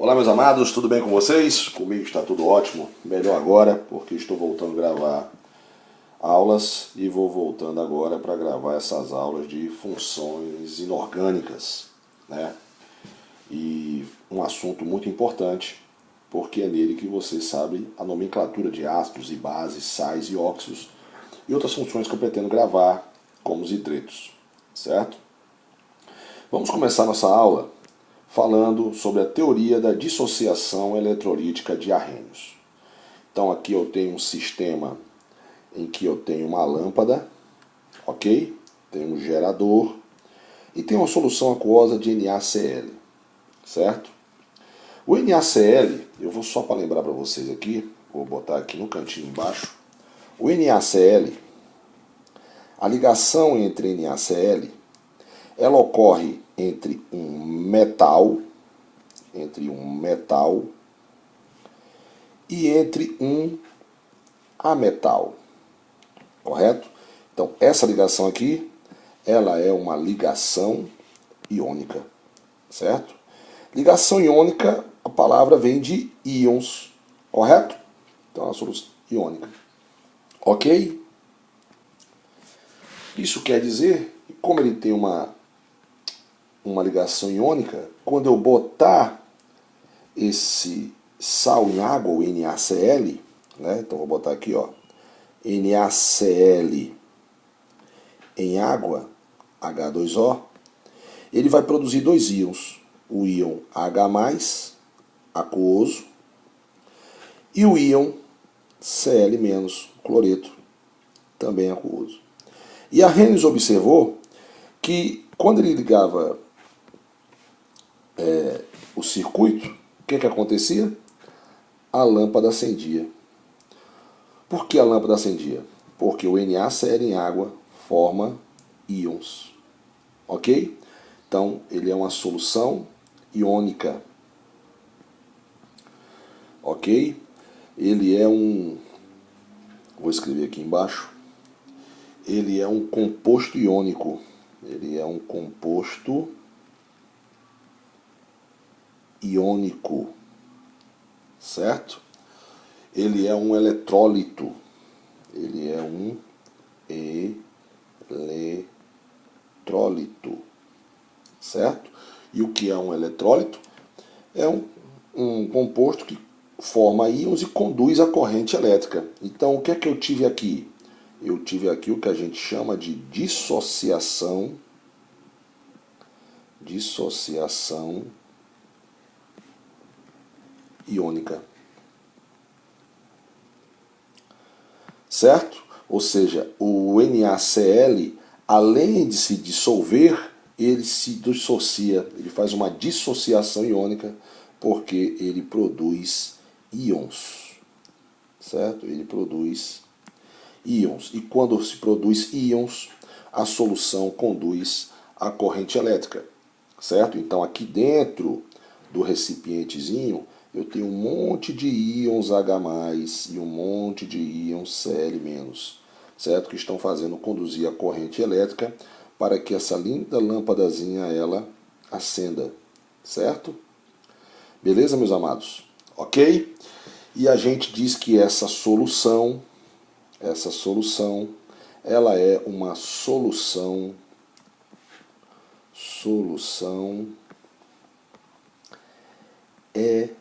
Olá meus amados, tudo bem com vocês? Comigo está tudo ótimo, melhor agora porque estou voltando a gravar aulas e vou voltando agora para gravar essas aulas de funções inorgânicas, né? E um assunto muito importante porque é nele que você sabe a nomenclatura de ácidos e bases, sais e óxidos e outras funções que eu pretendo gravar, como os hidretos, certo? Vamos começar nossa aula falando sobre a teoria da dissociação eletrolítica de arrênios. Então aqui eu tenho um sistema em que eu tenho uma lâmpada, ok? Tenho um gerador e tenho uma solução aquosa de NaCl, certo? O NaCl, eu vou só para lembrar para vocês aqui, vou botar aqui no cantinho embaixo. O NaCl, a ligação entre NaCl, ela ocorre entre um metal e entre um ametal, correto? Então, essa ligação aqui, ela é uma ligação iônica, certo? Ligação iônica, a palavra vem de íons, correto? Então, é uma solução iônica, ok? Isso quer dizer que, como ele tem uma ligação iônica, quando eu botar esse sal em água, o NaCl, né? Então vou botar aqui, ó, NaCl em água, H2O, ele vai produzir dois íons, o íon H+, aquoso, e o íon Cl-, cloreto, também aquoso. E Arrhenius observou que quando ele ligava o circuito, o que acontecia? A lâmpada acendia. Por que a lâmpada acendia? Porque o NaCl em água forma íons. Ok? Então, ele é uma solução iônica. Ok? Ele é vou escrever aqui embaixo. Ele é um composto iônico. Ele é um composto iônico, certo? Ele é um eletrólito. Ele é um eletrólito, certo? E o que é um eletrólito? É um composto que forma íons e conduz a corrente elétrica. Então, o que é que eu tive aqui? Eu tive aqui o que a gente chama de dissociação iônica. Certo? Ou seja, o NaCl, além de se dissolver, ele se dissocia, ele faz uma dissociação iônica, porque ele produz íons. Certo? Ele produz íons. E quando se produz íons, a solução conduz a corrente elétrica. Certo? Então aqui dentro do recipientezinho eu tenho um monte de íons H+, e um monte de íons Cl-, certo? Que estão fazendo conduzir a corrente elétrica para que essa linda lâmpadazinha ela acenda, certo? Beleza, meus amados? Ok? E a gente diz que essa solução, ela é uma solução eletrolítica.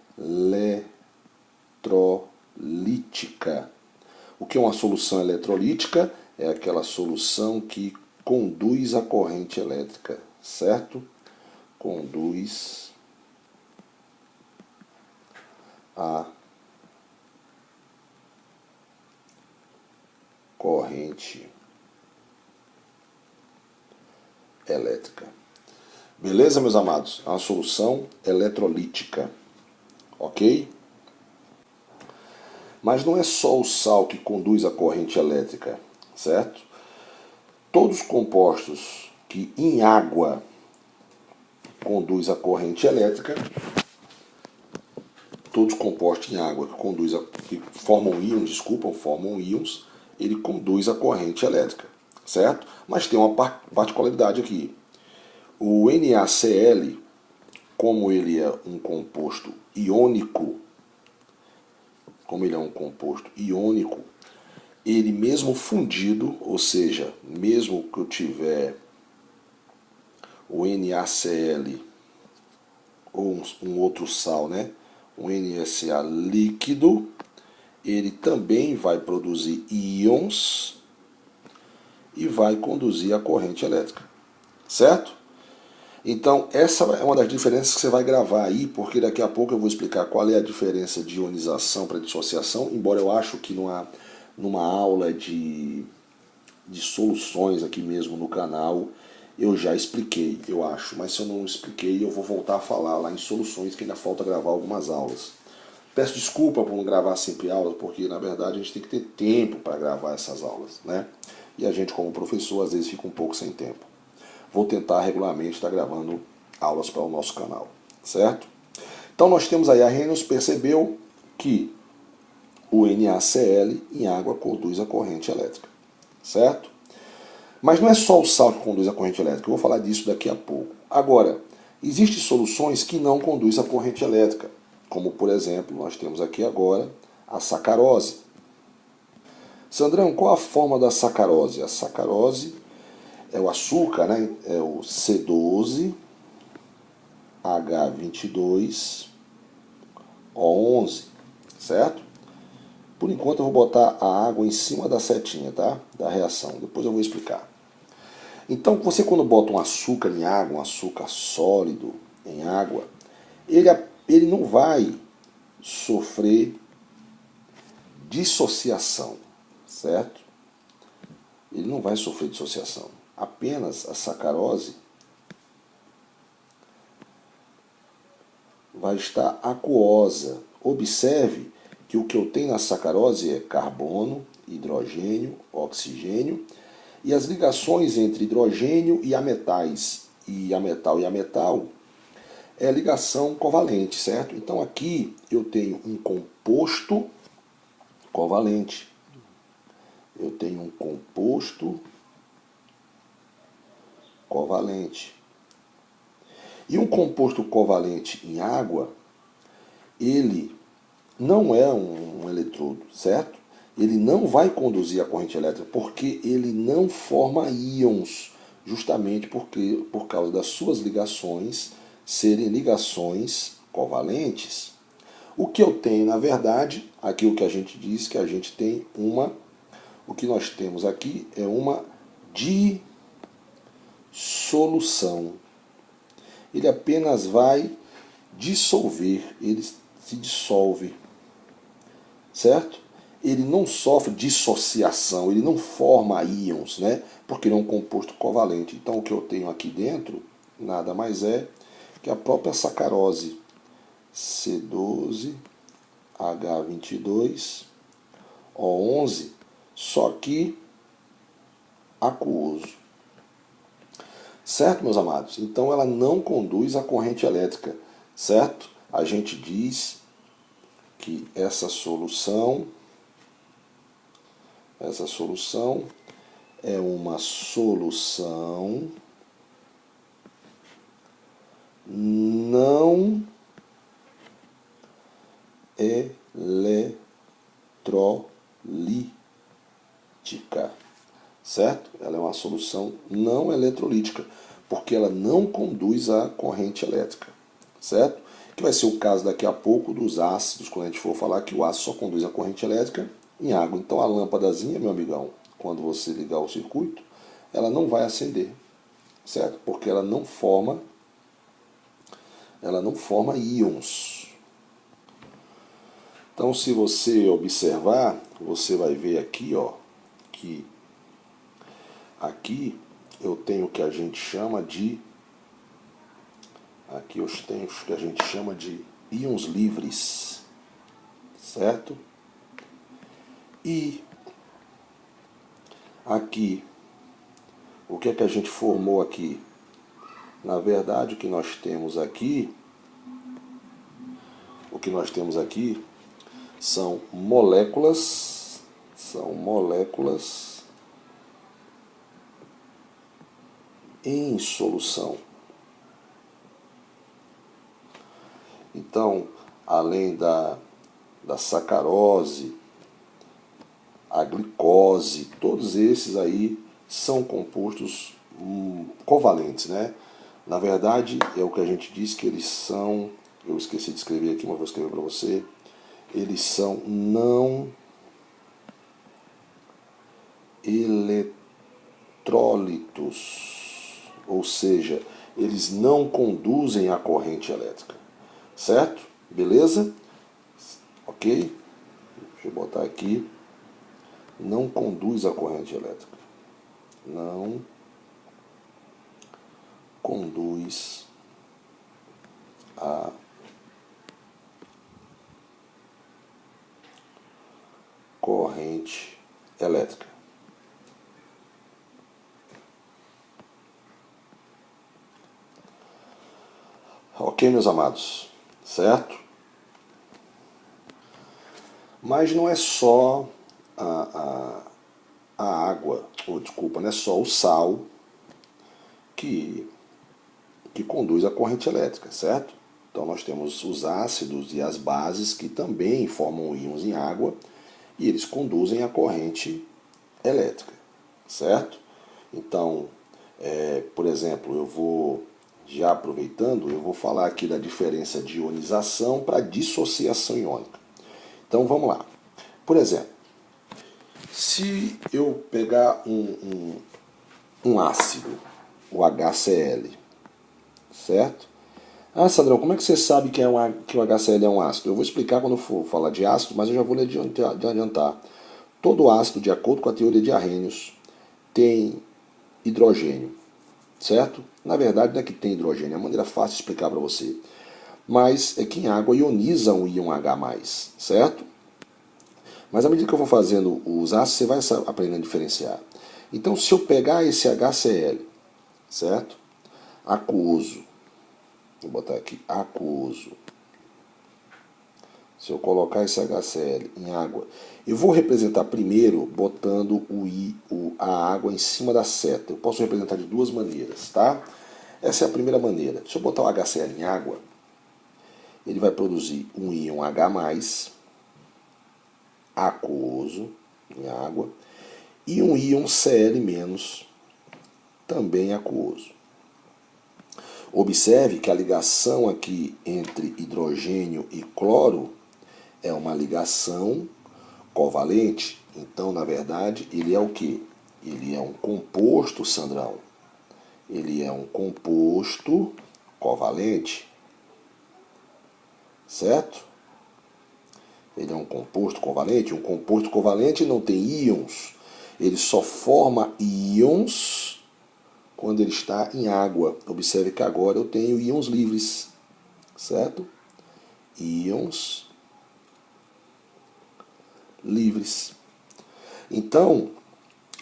O que é uma solução eletrolítica? É aquela solução que conduz a corrente elétrica, certo? Conduz a corrente elétrica. Beleza, meus amados? É uma solução eletrolítica, ok? Mas não é só o sal que conduz a corrente elétrica, certo? Todos os compostos que em água conduz a corrente elétrica, todos os compostos em água que formam íons, ele conduz a corrente elétrica, certo? Mas tem uma particularidade aqui. O NaCl, como ele é um composto iônico, ele mesmo fundido, ou seja, mesmo que eu tiver o NaCl ou um outro sal, né? Um NaCl líquido, ele também vai produzir íons e vai conduzir a corrente elétrica, certo? Então, essa é uma das diferenças que você vai gravar aí, porque daqui a pouco eu vou explicar qual é a diferença de ionização para dissociação, embora eu acho que numa aula de soluções aqui mesmo no canal eu já expliquei, eu acho, mas se eu não expliquei eu vou voltar a falar lá em soluções, que ainda falta gravar algumas aulas. Peço desculpa por não gravar sempre aulas, porque na verdade a gente tem que ter tempo para gravar essas aulas, né? E a gente como professor às vezes fica um pouco sem tempo. Vou tentar regularmente estar gravando aulas para o nosso canal, certo? Então nós temos aí, a Reynolds percebeu que o NaCl em água conduz a corrente elétrica, certo? Mas não é só o sal que conduz a corrente elétrica, eu vou falar disso daqui a pouco. Agora, existem soluções que não conduzem a corrente elétrica, como por exemplo, nós temos aqui agora a sacarose. Sandrão, qual a forma da sacarose? A sacarose é o açúcar, né? É o C12H22O11, certo? Por enquanto eu vou botar a água em cima da setinha, tá? Da reação, depois eu vou explicar. Então você quando bota um açúcar em água, um açúcar sólido em água, ele não vai sofrer dissociação, certo? Ele não vai sofrer dissociação. Apenas a sacarose vai estar aquosa. Observe que o que eu tenho na sacarose é carbono, hidrogênio, oxigênio, e as ligações entre hidrogênio e ametais, e a metal, é ligação covalente, certo? Então aqui eu tenho um composto covalente. Eu tenho um composto covalente. E um composto covalente em água, ele não é um eletrodo, certo? Ele não vai conduzir a corrente elétrica porque ele não forma íons, justamente por causa das suas ligações serem ligações covalentes. O que eu tenho, na verdade, aqui o que a gente diz que a gente tem o que nós temos aqui é uma dissolução. Ele apenas vai dissolver, ele se dissolve, certo? Ele não sofre dissociação, ele não forma íons, né? Porque ele é um composto covalente. Então o que eu tenho aqui dentro nada mais é que a própria sacarose, C12H22O11, só que aquoso. Certo, meus amados? Então ela não conduz a corrente elétrica, certo? A gente diz que essa solução é uma solução não eletrolítica, certo? Ela é uma solução não eletrolítica, porque ela não conduz a corrente elétrica, certo? Que vai ser o caso daqui a pouco dos ácidos, quando a gente for falar que o ácido só conduz a corrente elétrica em água. Então a lâmpadazinha, meu amigão, quando você ligar o circuito, ela não vai acender, certo? Porque ela não forma íons. Então se você observar, você vai ver aqui, ó, que aqui eu tenho o que a gente chama de íons livres, certo? E aqui, o que é que a gente formou aqui? Na verdade, o que nós temos aqui são moléculas em solução. Então, além da sacarose, a glicose, todos esses aí são compostos covalentes, né? Na verdade, é o que a gente diz que eles são, eu esqueci de escrever aqui, mas vou escrever para você, eles são não eletrólitos, ou seja, eles não conduzem a corrente elétrica, certo? Beleza? Ok? Deixa eu botar aqui. Não conduz a corrente elétrica. Não conduz a corrente elétrica. Ok, meus amados? Certo? Mas não é só a água, ou desculpa, não é só o sal que conduz a corrente elétrica, certo? Então nós temos os ácidos e as bases que também formam íons em água e eles conduzem a corrente elétrica, certo? Então, por exemplo, eu vou, já aproveitando, eu vou falar aqui da diferença de ionização para dissociação iônica. Então vamos lá. Por exemplo, se eu pegar um ácido, o HCl, certo? Ah, Sandrão, como é que você sabe que o HCl é um ácido? Eu vou explicar quando for falar de ácido, mas eu já vou lhe adiantar. Todo ácido, de acordo com a teoria de Arrhenius, tem hidrogênio, certo? Na verdade, não é que tem hidrogênio, é uma maneira fácil de explicar para você. Mas é que em água ioniza um íon H+, certo? Mas à medida que eu vou fazendo os ácidos, você vai aprendendo a diferenciar. Então, se eu pegar esse HCl, certo? Aquoso, vou botar aqui, aquoso. Se eu colocar esse HCl em água, eu vou representar primeiro botando a água em cima da seta. Eu posso representar de duas maneiras, tá? Essa é a primeira maneira. Se eu botar o HCl em água, ele vai produzir um íon H+, aquoso, em água, e um íon Cl-, também aquoso. Observe que a ligação aqui entre hidrogênio e cloro é uma ligação covalente. Então, na verdade, ele é o quê? Ele é um composto, Sandrão. Ele é um composto covalente. Certo? Ele é um composto covalente. Um composto covalente não tem íons. Ele só forma íons quando ele está em água. Observe que agora eu tenho íons livres. Certo? Íons livres. Então,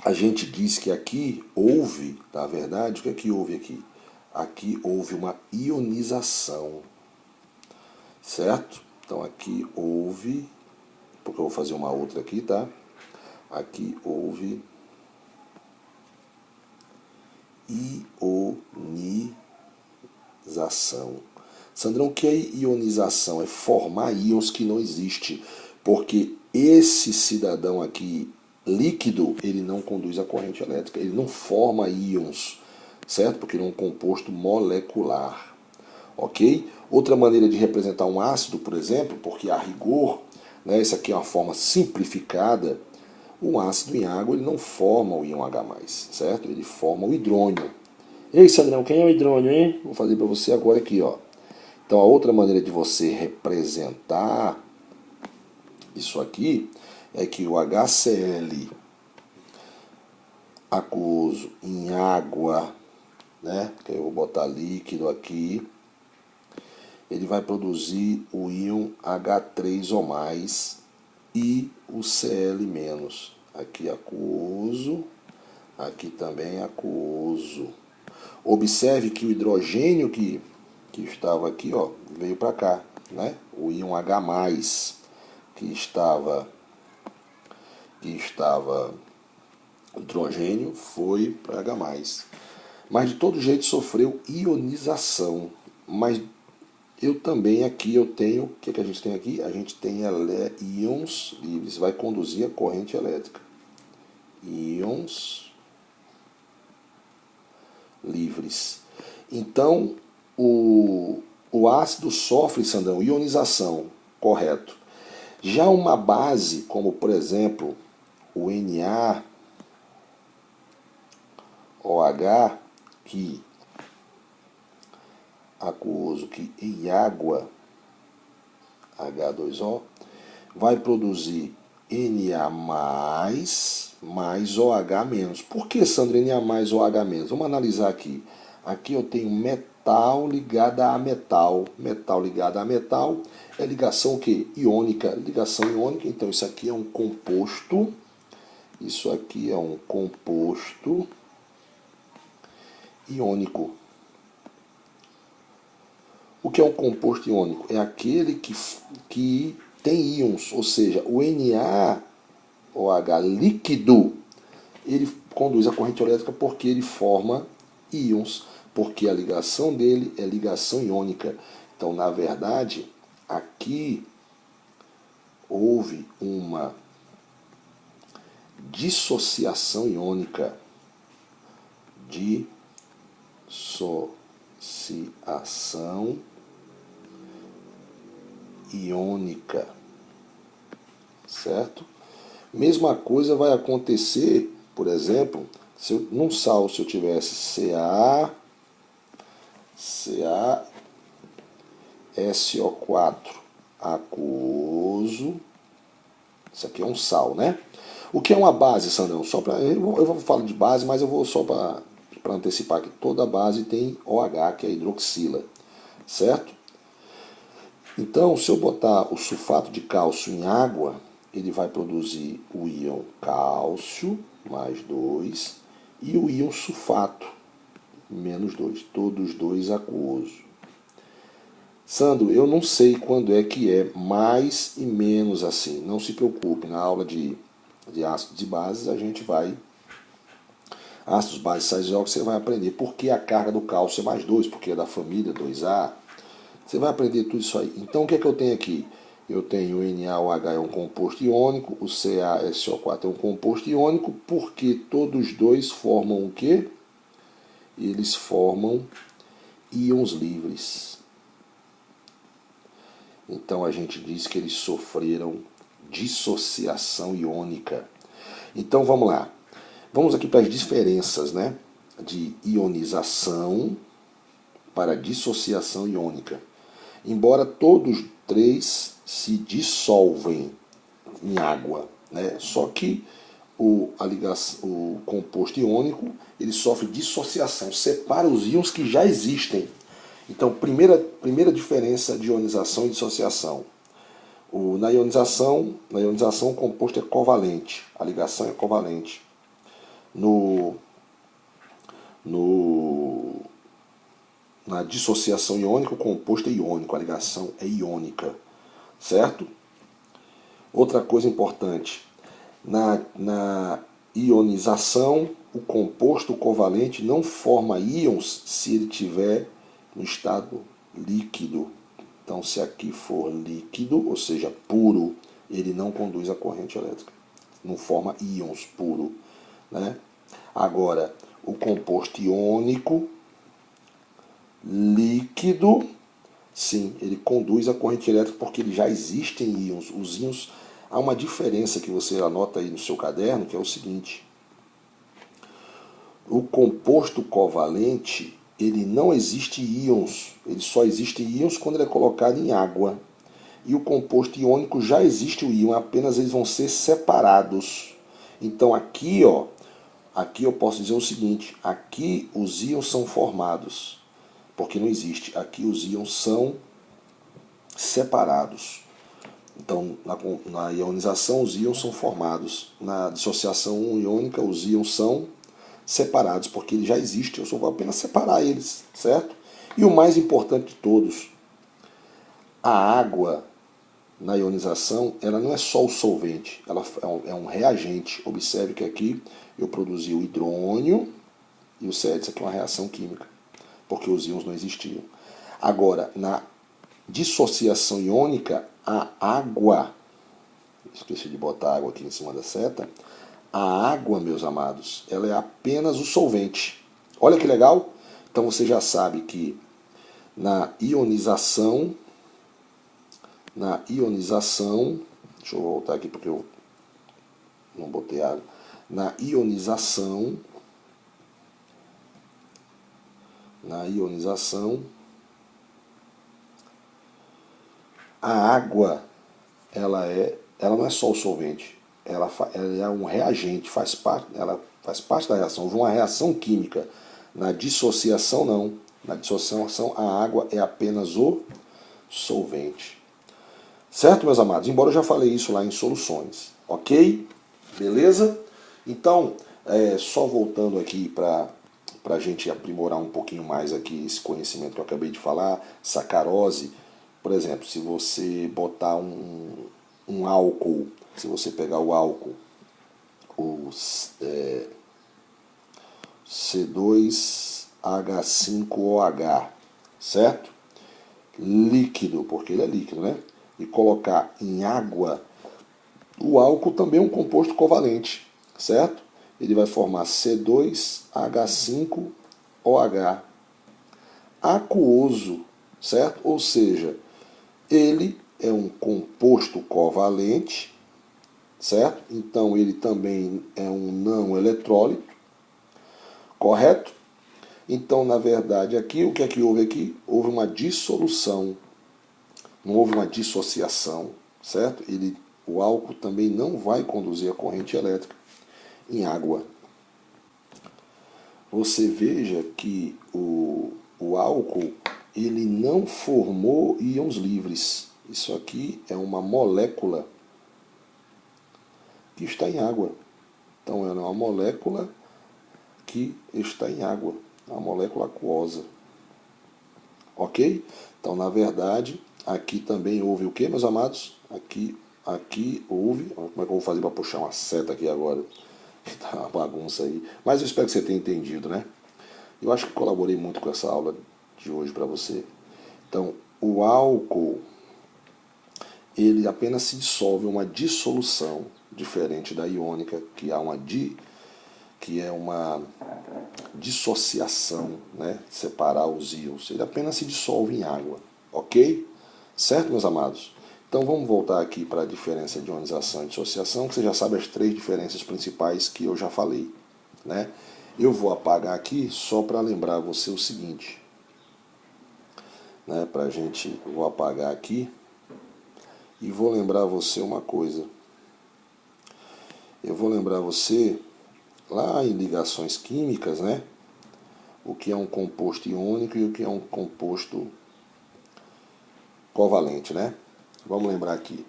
a gente diz que aqui houve, na verdade, o que é que houve aqui? Aqui houve uma ionização, certo? Então aqui houve, porque eu vou fazer uma outra aqui, tá? Aqui houve ionização. Sandrão, o que é ionização? É formar íons que não existe, porque esse cidadão aqui líquido, ele não conduz a corrente elétrica, ele não forma íons, certo? Porque ele é um composto molecular, ok? Outra maneira de representar um ácido, por exemplo, porque a rigor, né, essa aqui é uma forma simplificada, um ácido em água ele não forma o íon H+, certo? Ele forma o hidrônio. Ei, Sandrão, quem é o hidrônio, hein? Vou fazer para você agora aqui, ó. Então, a outra maneira de você representar isso aqui é que o HCl aquoso em água, né? Que eu vou botar líquido aqui, ele vai produzir o íon H3O+, e o Cl-. Aqui aquoso, aqui também aquoso. Observe que o hidrogênio que estava aqui, ó, veio para cá, né? O íon H+, que estava hidrogênio, foi para H+. Mas de todo jeito sofreu ionização. Mas eu também aqui eu tenho, o que a gente tem aqui? A gente tem íons livres, vai conduzir a corrente elétrica. Íons livres. Então, o ácido sofre, Sandrão, ionização, correto. Já uma base, como por exemplo o NaOH, que aquoso, que em água, H2O, vai produzir Na mais OH-. Por que, Sandro, Na mais OH-? Vamos analisar aqui. Aqui eu tenho metal ligado a metal. Metal ligado a metal é ligação o quê? Iônica. Ligação iônica, então isso aqui é um composto. Isso aqui é um composto iônico. O que é um composto iônico? É aquele que tem íons, ou seja, o NaOH líquido, ele conduz a corrente elétrica porque ele forma íons, porque a ligação dele é ligação iônica. Então, na verdade, aqui houve uma dissociação iônica. Dissociação iônica, certo? Mesma coisa vai acontecer, por exemplo, num sal, se eu tivesse CaSO4 aquoso, isso aqui é um sal, né? O que é uma base, Sandrão? Eu vou falar de base, mas eu vou só para antecipar que toda base tem OH, que é hidroxila, certo? Então, se eu botar o sulfato de cálcio em água, ele vai produzir o íon cálcio, mais 2, e o íon sulfato, menos 2, todos dois aquoso. Sandro, eu não sei quando é que é mais e menos assim. Não se preocupe, na aula de ácidos e bases a gente vai... Ácidos, bases, sais e óxidos, você vai aprender porque a carga do cálcio é mais 2, porque é da família 2A. Você vai aprender tudo isso aí. Então o que é que eu tenho aqui? Eu tenho o NaOH é um composto iônico, o CaSO4 é um composto iônico, porque todos dois formam o quê? Eles formam íons livres. Então a gente diz que eles sofreram dissociação iônica. Então vamos lá. Vamos aqui para as diferenças, né, de ionização para dissociação iônica. Embora todos três se dissolvem em água, né? Só que o composto iônico ele sofre dissociação, separa os íons que já existem. Então, primeira diferença de ionização e dissociação. Na ionização o composto é covalente, a ligação é covalente. Na dissociação iônica, o composto é iônico, a ligação é iônica, certo? Outra coisa importante, na ionização, o composto covalente não forma íons se ele estiver no estado líquido. Então, se aqui for líquido, ou seja, puro, ele não conduz a corrente elétrica, não forma íons puro, né? Agora, o composto iônico líquido, sim, ele conduz a corrente elétrica porque ele já existem íons. Os íons, há uma diferença que você anota aí no seu caderno, que é o seguinte: o composto covalente, ele não existe íons, ele só existe íons quando ele é colocado em água. E o composto iônico já existe o íon, apenas eles vão ser separados. Então aqui, ó, aqui eu posso dizer o seguinte: aqui os íons são formados, porque não existe. Aqui os íons são separados. Então, na ionização, os íons são formados. Na dissociação iônica, os íons são separados, porque eles já existem. Eu só vou apenas separar eles, certo? E o mais importante de todos, a água na ionização, ela não é só o solvente, ela é um reagente. Observe que aqui eu produzi o hidrônio e o CH, isso aqui é uma reação química, porque os íons não existiam. Agora, na dissociação iônica, a água, esqueci de botar água aqui em cima da seta, a água, meus amados, ela é apenas o solvente. Olha que legal! Então você já sabe que na ionização, deixa eu voltar aqui porque eu não botei água, na ionização, a água, ela não é só o solvente, ela é um reagente, ela faz parte da reação. Houve uma reação química. Na dissociação, não. Na dissociação, a água é apenas o solvente. Certo, meus amados? Embora eu já falei isso lá em soluções. Ok? Beleza? Então, só voltando aqui para a gente aprimorar um pouquinho mais aqui esse conhecimento que eu acabei de falar, sacarose, por exemplo, se você botar um álcool, se você pegar o álcool, o C2H5OH, certo? Líquido, porque ele é líquido, né? E colocar em água, o álcool também é um composto covalente, certo? Ele vai formar C2H5OH, aquoso, certo? Ou seja, ele é um composto covalente, certo? Então ele também é um não eletrólito, correto? Então, na verdade, aqui, o que é que houve aqui? Houve uma dissolução, não houve uma dissociação, certo? O álcool também não vai conduzir a corrente elétrica em água. Você veja que o álcool, ele não formou íons livres. Isso aqui é uma molécula que está em água. Então, ela é uma molécula que está em água, uma molécula aquosa. Ok? Então, na verdade, aqui também houve o que, meus amados? Aqui houve... Como é que eu vou fazer para puxar uma seta aqui agora? Tá uma bagunça aí. Mas eu espero que você tenha entendido, né? Eu acho que colaborei muito com essa aula de hoje para você. Então, o álcool, ele apenas se dissolve, uma dissolução diferente da iônica, que é uma dissociação, né? Separar os íons. Ele apenas se dissolve em água, ok? Certo, meus amados? Então vamos voltar aqui para a diferença de ionização e dissociação, que você já sabe as três diferenças principais que eu já falei, né? Eu vou apagar aqui só para lembrar você o seguinte, né? Vou apagar aqui e vou lembrar você uma coisa. Eu vou lembrar você lá em ligações químicas, né? O que é um composto iônico e o que é um composto covalente, né? Vamos lembrar aqui.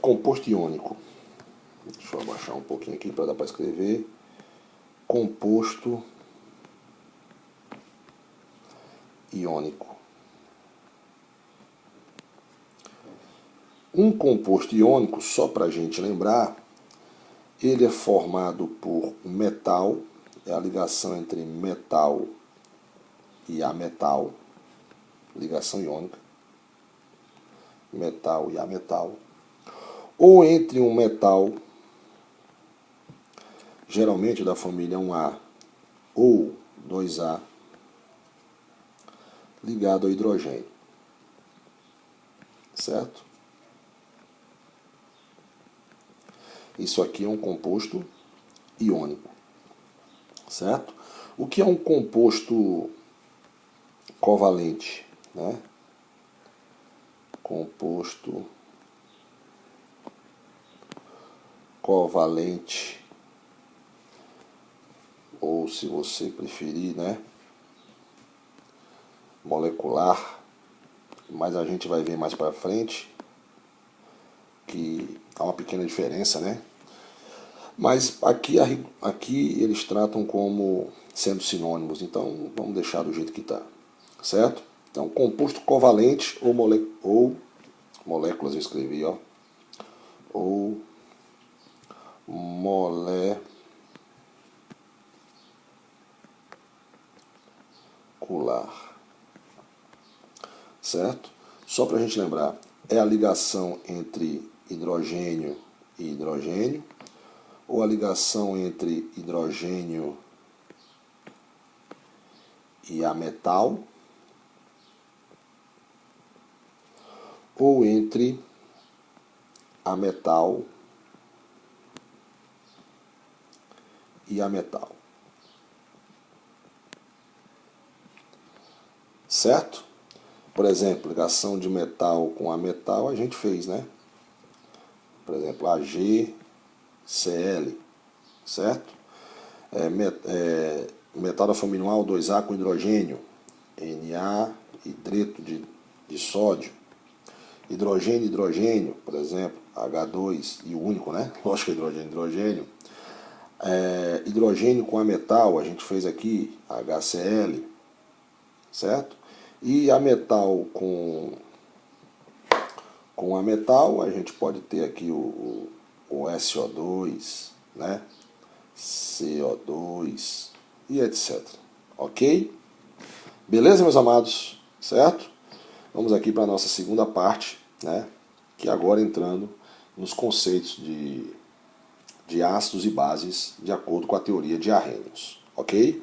Composto iônico. Deixa eu abaixar um pouquinho aqui para dar para escrever. Composto iônico. Um composto iônico, só para a gente lembrar, ele é formado por metal, é a ligação entre metal e ametal, ligação iônica, metal e ametal, ou entre um metal, geralmente da família 1A ou 2A, ligado ao hidrogênio, certo? Isso aqui é um composto iônico, certo? O que é um composto covalente, né? Composto covalente, ou se você preferir, né? Molecular, mas a gente vai ver mais para frente que há uma pequena diferença, né? Mas aqui eles tratam como sendo sinônimos, então vamos deixar do jeito que está, certo? Então, composto covalente ou moléculas, eu escrevi, ó, ou molecular, certo? Só para a gente lembrar, é a ligação entre hidrogênio e hidrogênio, ou a ligação entre hidrogênio e ametal, ou entre ametal e ametal. Certo? Por exemplo, ligação de metal com ametal a gente fez, né? Por exemplo, AgCl, certo? Metal da família 1A, 2A com hidrogênio, Na, hidreto de sódio, hidrogênio, hidrogênio, por exemplo, H2, e o único, né? Lógico que é hidrogênio, hidrogênio. Hidrogênio com ametal, a gente fez aqui, HCl, certo? E ametal com ametal, a gente pode ter aqui o SO2, né? CO2 e etc. Ok? Beleza, meus amados? Certo? Vamos aqui para a nossa segunda parte, né? Que agora entrando nos conceitos de ácidos e bases de acordo com a teoria de Arrhenius. Ok?